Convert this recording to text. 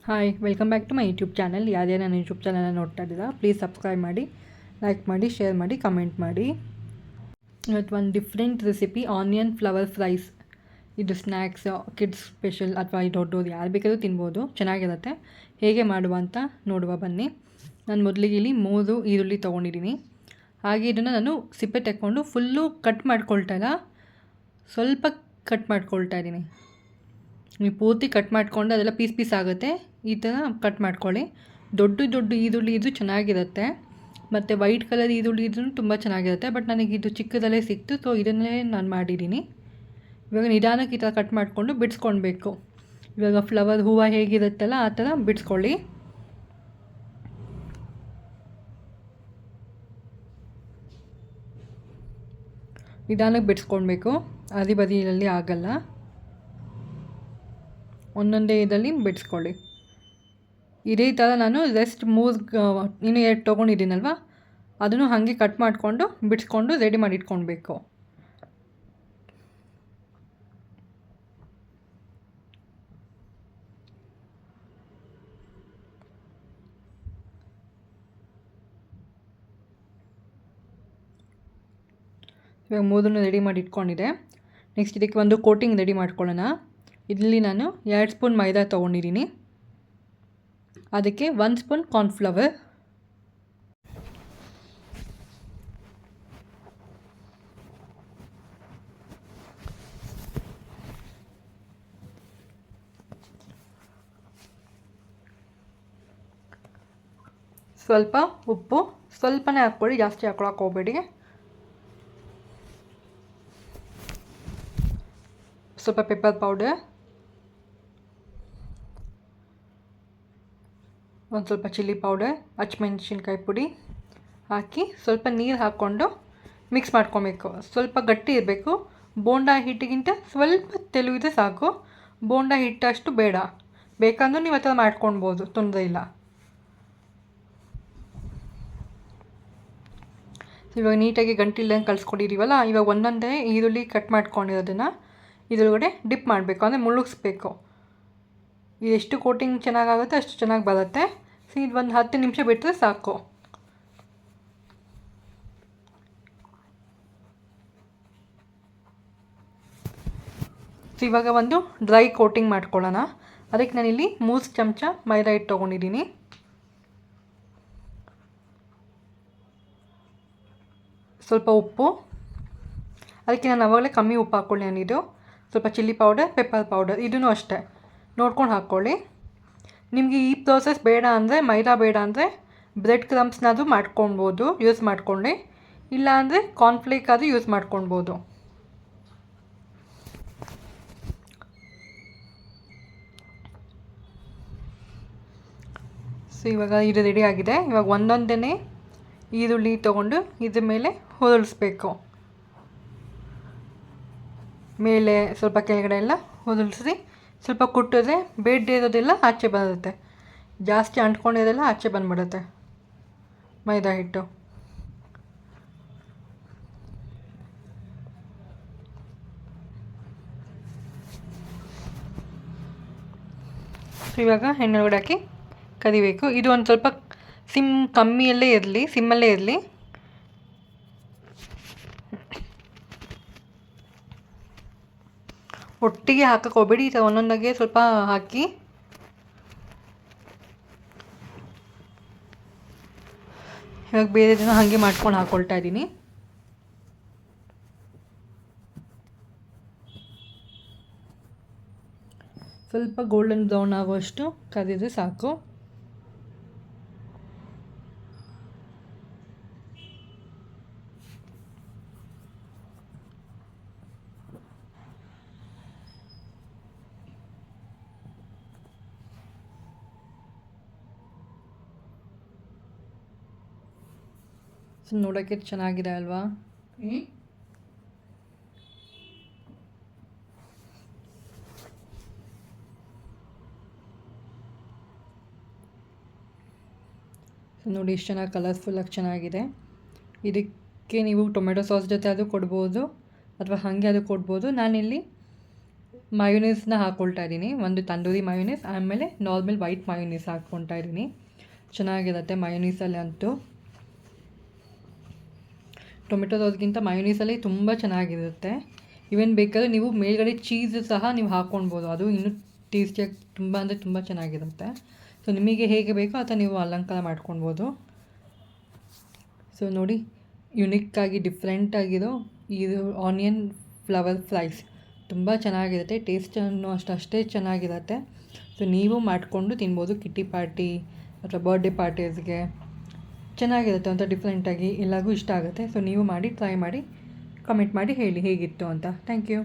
Hi, welcome back to my YouTube channel. ಯಾರೇ ನನ್ನ YouTube ಚಾನಲ್ನ ನೋಡ್ತಾ ಇದ್ದೀರಾ, ಪ್ಲೀಸ್ ಸಬ್ಸ್ಕ್ರೈಬ್ ಮಾಡಿ, ಲೈಕ್ ಮಾಡಿ, ಶೇರ್ ಮಾಡಿ, ಕಮೆಂಟ್ ಮಾಡಿ. ಇವತ್ತು ಒಂದು different recipe onion flower fries. ಇದು ಸ್ನ್ಯಾಕ್ಸ್, ಕಿಡ್ಸ್ ಸ್ಪೆಷಲ್ ಅಥವಾ ಈ ದೊಡ್ಡೋದು ಯಾರು ಬೇಕಾದರೂ ತಿನ್ಬೋದು, ಚೆನ್ನಾಗಿರುತ್ತೆ. ಹೇಗೆ ಮಾಡುವ ಅಂತ ನೋಡುವ ಬನ್ನಿ. ನಾನು ಮೊದಲಿಗೆ ಇಲ್ಲಿ 3 ಈರುಳ್ಳಿ ತೊಗೊಂಡಿದ್ದೀನಿ. ಹಾಗೆ ಇದನ್ನು ನಾನು ಸಿಪ್ಪೆ ತೆಕ್ಕೊಂಡು ಫುಲ್ಲು ಕಟ್ ಮಾಡ್ಕೊಳ್ತಾ ಇಲ್ಲ, ಸ್ವಲ್ಪ ಕಟ್ ಮಾಡ್ಕೊಳ್ತಾ ಇದ್ದೀನಿ. ನೀವು ಪೂರ್ತಿ ಕಟ್ ಮಾಡಿಕೊಂಡು ಅದೆಲ್ಲ ಪೀಸ್ ಆಗುತ್ತೆ, ಈ ಥರ ಕಟ್ ಮಾಡ್ಕೊಳ್ಳಿ. ದೊಡ್ಡ ಈರುಳ್ಳಿ ಇದ್ದು ಚೆನ್ನಾಗಿರುತ್ತೆ, ಮತ್ತು ವೈಟ್ ಕಲರ್ ಈರುಳ್ಳಿ ಇದ್ರೂ ತುಂಬ ಚೆನ್ನಾಗಿರುತ್ತೆ. ಬಟ್ ನನಗಿದು ಚಿಕ್ಕದಲ್ಲೇ ಸಿಕ್ತು, ಸೊ ಇದನ್ನೇ ನಾನು ಮಾಡಿದ್ದೀನಿ. ಇವಾಗ ನಿಧಾನಕ್ಕೆ ಈ ಥರ ಕಟ್ ಮಾಡಿಕೊಂಡು ಬಿಡಿಸ್ಕೊಳ್ಬೇಕು. ಇವಾಗ ಫ್ಲವರ್ ಹೂವು ಹೇಗಿರುತ್ತಲ್ಲ ಆ ಥರ ಬಿಡಿಸ್ಕೊಳ್ಳಿ. ನಿಧಾನಕ್ಕೆ ಬಿಡಿಸ್ಕೊಳ್ಬೇಕು, ಬದಿಯಲ್ಲಿ ಆಗಲ್ಲ. ಒಂದೊಂದೇ ಇದರಲ್ಲಿ ಬಿಡಿಸ್ಕೊಳ್ಳಿ. ಇದೇ ಥರ ನಾನು ಜಸ್ಟ್ 3 ಇನ್ನೂ 2 ತೊಗೊಂಡಿದ್ದೀನಲ್ವ, ಅದನ್ನು ಹಾಗೆ ಕಟ್ ಮಾಡಿಕೊಂಡು ಬಿಡಿಸ್ಕೊಂಡು ರೆಡಿ ಮಾಡಿ ಇಟ್ಕೊಳ್ಬೇಕು. ಇವಾಗ 3 ರೆಡಿ ಮಾಡಿ ಇಟ್ಕೊಂಡಿದೆ. ನೆಕ್ಸ್ಟ್ ಇದಕ್ಕೆ ಒಂದು ಕೋಟಿಂಗ್ ರೆಡಿ ಮಾಡ್ಕೊಳ್ಳೋಣ. ಇಲ್ಲಿ ನಾನು 2 ಸ್ಪೂನ್ ಮೈದಾ ತೊಗೊಂಡಿದ್ದೀನಿ. ಅದಕ್ಕೆ 1 ಸ್ಪೂನ್ ಕಾರ್ನ್ಫ್ಲವರ್, ಸ್ವಲ್ಪ ಉಪ್ಪು, ಸ್ವಲ್ಪನೇ ಹಾಕ್ಕೊಳ್ಳಿ, ಜಾಸ್ತಿ ಹಾಕ್ಕೊಳಕ್ಕೆ ಹೋಗಬೇಡಿ. ಸ್ವಲ್ಪ ಪೆಪ್ಪರ್ ಪೌಡರ್, ಒಂದು ಸ್ವಲ್ಪ ಚಿಲ್ಲಿ ಪೌಡರ್, ಹಸಿಮೆಣಸಿನ್ಕಾಯಿ ಪುಡಿ ಹಾಕಿ ಸ್ವಲ್ಪ ನೀರು ಹಾಕ್ಕೊಂಡು ಮಿಕ್ಸ್ ಮಾಡ್ಕೊಬೇಕು. ಸ್ವಲ್ಪ ಗಟ್ಟಿ ಇರಬೇಕು. ಬೋಂಡಾ ಹಿಟ್ಟಿಗಿಂತ ಸ್ವಲ್ಪ ತೆಳುವಿದ್ರೆ ಸಾಕು, ಬೋಂಡಾ ಹಿಟ್ಟಷ್ಟು ಬೇಡ. ಬೇಕಂದ್ರೆ ನೀವು ಆ ಥರ ಮಾಡ್ಕೊಳ್ಬೋದು, ತೊಂದರೆ ಇಲ್ಲ. ಇವಾಗ ನೀಟಾಗಿ ಗಂಟಿಲ್ದಂಗೆ ಕಲಿಸ್ಕೊಂಡಿದ್ದೀವಲ್ಲ, ಇವಾಗ ಒಂದೊಂದೇ ಈರುಳ್ಳಿ ಕಟ್ ಮಾಡ್ಕೊಂಡಿರೋದನ್ನು ಇದರೊಳಗಡೆ ಡಿಪ್ ಮಾಡಬೇಕು, ಅಂದರೆ ಮುಳುಗಿಸ್ಬೇಕು. ಎಷ್ಟು ಕೋಟಿಂಗ್ ಚೆನ್ನಾಗಾಗುತ್ತೆ ಅಷ್ಟು ಚೆನ್ನಾಗಿ ಬರುತ್ತೆ. ಇದು ಒಂದು 10 ನಿಮಿಷ ಬಿಟ್ಟರೆ ಸಾಕು. ಇವಾಗ ಒಂದು ಡ್ರೈ ಕೋಟಿಂಗ್ ಮಾಡ್ಕೊಳ್ಳೋಣ. ಅದಕ್ಕೆ ನಾನಿಲ್ಲಿ 3 ಚಮಚ ಮೈದಾ ಹಿಟ್ಟು ತೊಗೊಂಡಿದ್ದೀನಿ. ಸ್ವಲ್ಪ ಉಪ್ಪು, ಅದಕ್ಕೆ ನಾನು ಅವಾಗಲೇ ಕಮ್ಮಿ ಉಪ್ಪು ಹಾಕ್ಕೊಳ್ಳಿ ನಾನಿದು. ಸ್ವಲ್ಪ ಚಿಲ್ಲಿ ಪೌಡರ್, ಪೆಪ್ಪರ್ ಪೌಡರ್, ಇದೂ ಅಷ್ಟೇ ನೋಡ್ಕೊಂಡು ಹಾಕ್ಕೊಳ್ಳಿ. ನಿಮಗೆ ಈ ಪ್ರೋಸೆಸ್ ಬೇಡ ಅಂದರೆ, ಮೈದಾ ಬೇಡ ಅಂದರೆ ಬ್ರೆಡ್ ಕ್ರಮ್ಸ್ನಾದರೂ ಮಾಡ್ಕೊಳ್ಬೋದು, ಯೂಸ್ ಮಾಡ್ಕೊಳ್ಳಿ. ಇಲ್ಲಾಂದರೆ ಕಾರ್ನ್ಫ್ಲೇಕ್ ಆದರೂ ಯೂಸ್ ಮಾಡ್ಕೊಳ್ಬೋದು. ಸೊ ಇವಾಗ ಇದು ರೆಡಿ ಆಗಿದೆ. ಇವಾಗ ಒಂದೊಂದೇ ಈರುಳ್ಳಿ ತೊಗೊಂಡು ಇದ್ರ ಮೇಲೆ ಹೊರಳಿಸ್ಬೇಕು. ಮೇಲೆ ಸ್ವಲ್ಪ ಕೆಳಗಡೆ ಎಲ್ಲ ಹೊರಳಿಸಿ ಸ್ವಲ್ಪ ಕುಟ್ಟಿದ್ರೆ ಬೇಡದೇ ಇರೋದೆಲ್ಲ ಆಚೆ ಬರುತ್ತೆ, ಜಾಸ್ತಿ ಅಂಟ್ಕೊಂಡಿರೋದೆಲ್ಲ ಆಚೆ ಬಂದುಬಿಡುತ್ತೆ ಮೈದಾ ಹಿಟ್ಟು. ಇವಾಗ ಎಣ್ಣೆಯೊಳಗಡೆ ಹಾಕಿ ಕರಿಬೇಕು. ಇದು ಒಂದು ಸ್ವಲ್ಪ ಕಮ್ಮಿಯಲ್ಲೇ ಇರಲಿ, ಸಿಮ್ಮಲ್ಲೇ ಇರಲಿ. ಒಟ್ಟಿಗೆ ಹಾಕಕ್ಕೆ ಹೋಗಬೇಡಿ, ಈ ಥರ ಒಂದೊಂದಾಗೆ ಸ್ವಲ್ಪ ಹಾಕಿ. ಇವಾಗ ಬೇರೆ ದಿನ ಹಾಗೆ ಮಾಡ್ಕೊಂಡು ಹಾಕ್ಕೊಳ್ತಾ ಇದ್ದೀನಿ. ಸ್ವಲ್ಪ ಗೋಲ್ಡನ್ ಬ್ರೌನ್ ಆಗುವಷ್ಟು ಕರಿದ್ರೆ ಸಾಕು. ನೋಡೋಕ್ಕೆ ಚೆನ್ನಾಗಿದೆ ಅಲ್ವಾ? ನೋಡಿ ಎಷ್ಟು ಚೆನ್ನಾಗಿ ಕಲರ್ಫುಲ್ಲಾಗಿ ಚೆನ್ನಾಗಿದೆ. ಇದಕ್ಕೆ ನೀವು ಟೊಮೆಟೊ ಸಾಸ್ ಜೊತೆ ಅದು ಕೊಡ್ಬೋದು, ಅಥವಾ ಹಾಗೆ ಅದು ಕೊಡ್ಬೋದು. ನಾನಿಲ್ಲಿ ಮಯೋನೀಸ್ನ ಹಾಕ್ಕೊಳ್ತಾ ಇದ್ದೀನಿ, ಒಂದು ತಂದೂರಿ ಮಯೋನೀಸ್, ಆಮೇಲೆ ನಾರ್ಮಲ್ ವೈಟ್ ಮಯೋನೀಸ್ ಹಾಕ್ಕೊಳ್ತಾ ಇದ್ದೀನಿ. ಚೆನ್ನಾಗಿರುತ್ತೆ ಮಯೋನೀಸಲ್ಲಿ ಅಂತೂ. ಟೊಮೆಟೊ ಸಾಸ್ಗಿಂತ ಮಯೋನೀಸಲ್ಲಿ ತುಂಬ ಚೆನ್ನಾಗಿರುತ್ತೆ. ಇವನ್ ಬೇಕಾದ್ರೆ ನೀವು ಮೇಲ್ಗಡೆ ಚೀಸ್ ಸಹ ನೀವು ಹಾಕ್ಕೊಳ್ಬೋದು, ಅದು ಇನ್ನೂ ಟೇಸ್ಟಿಯಾಗಿ ತುಂಬ ಅಂದರೆ ತುಂಬ ಚೆನ್ನಾಗಿರುತ್ತೆ. ಸೊ ನಿಮಗೆ ಹೇಗೆ ಬೇಕೋ ಆ ಥರ ನೀವು ಅಲಂಕಾರ ಮಾಡ್ಕೊಳ್ಬೋದು. ಸೊ ನೋಡಿ, ಯುನಿಕ್ಕಾಗಿ ಡಿಫ್ರೆಂಟಾಗಿರೋ ಇದು ಆನಿಯನ್ ಫ್ಲವರ್ ಫ್ರೈಸ್ ತುಂಬ ಚೆನ್ನಾಗಿರುತ್ತೆ. ಟೇಸ್ಟನ್ನು ಅಷ್ಟೇ ಚೆನ್ನಾಗಿರುತ್ತೆ. ಸೊ ನೀವು ಮಾಡಿಕೊಂಡು ತಿನ್ಬೋದು ಕಿಟ್ಟಿ ಪಾರ್ಟಿ ಅಥವಾ ಬರ್ಡೇ ಪಾರ್ಟೀಸ್ಗೆ. ಚೆನ್ನಾಗಿರುತ್ತೆ, ಒಂಥರ ಡಿಫ್ರೆಂಟಾಗಿ ಎಲ್ಲರಿಗೂ ಇಷ್ಟ ಆಗುತ್ತೆ. ಸೊ ನೀವು ಮಾಡಿ ಟ್ರೈ ಮಾಡಿ, ಕಮೆಂಟ್ ಮಾಡಿ ಹೇಳಿ ಹೇಗಿತ್ತು ಅಂತ. Thank you.